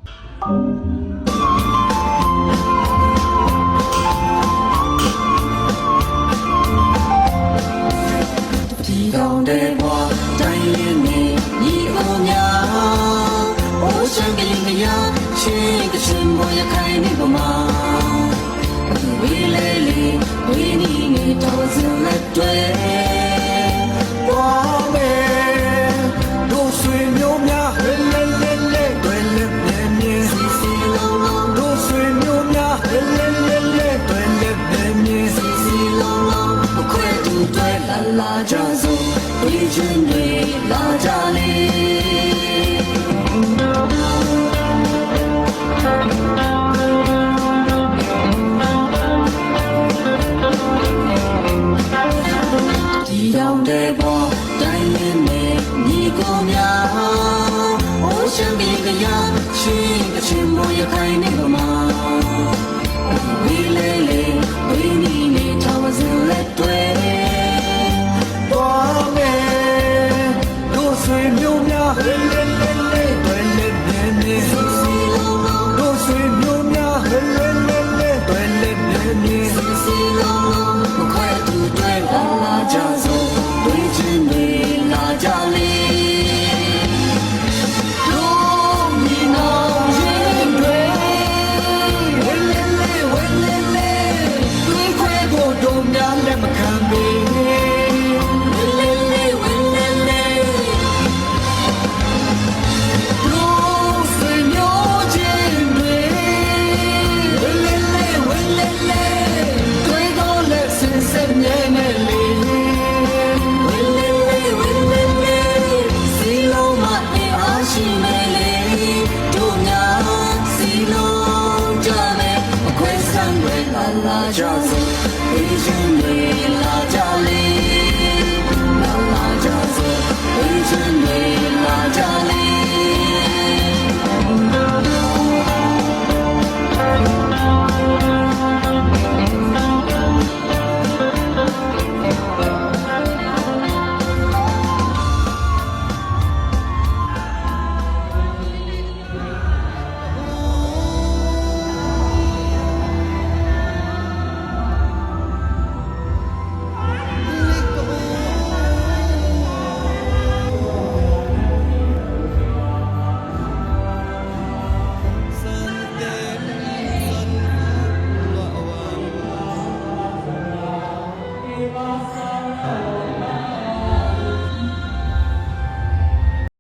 ဒီတောင်တဲ့ဘွားတိုင်းရင်းနေညီအောင်များအိုးရှမ်းကလေးမရချင်းကချင်းဘွားရခိုင်နေပမာဝီလေလေဝီနီနေတော်စလက်တွေဘွားမဲတို့ဆွေမျိုးများဝဲလဲလဲလဲဝဲလဲမြဲမြဲစီစီလုံးလုံးတို့ဆွေမျိုးများဝဲလဲလဲလဲဝဲလဲမြဲမြဲစီစီလုံးလုံးမခွဲတူတွေလာလာကြစို့ဝီချင်းတွေလာကြလေဒီတောင်တဲ့ဘောတိုင်းရင်းနေညီကိုများအိုးရှမ်းပြည်ကရချင်းကချင်းမောရခိုင်နေပမာဝီလေလေဝီနီနေထောင်စင်လက်တွေတော်မဲတို့ဆွေမျိုးများလဲလဲလဲလဲဝဲလဲမြဲမြဲစီစီလုံးလုံးတို့ဆွေမျိုးများလဲလဲလဲလဲဝဲလဲမြဲမြဲစီစီလုံးလုံးမခွဲတူတွေလာလာကြစို့ဝီချင်းတွေလာကြလေတို့ညီနောင်ရင်တွေဝဲလဲလဲဝဲလဲလဲတွေခွဲဖို့တို့များလက်မခံပေဝဲလဲလဲဝဲလဲလဲတို့ဆွေမျိုးချင်းတွေဝဲလဲလဲဝဲလဲလဲတွေတော့လက်စင်စက်မြဲနေလေဝဲလဲလဲဝဲလဲလဲစီလုံးမအေးအားရှိမဲလေတို့များစီလုံးကြမယ်အခွဲဆန်းတွေလာလာကြစို့ဝီချင်းတွေလာကြလေ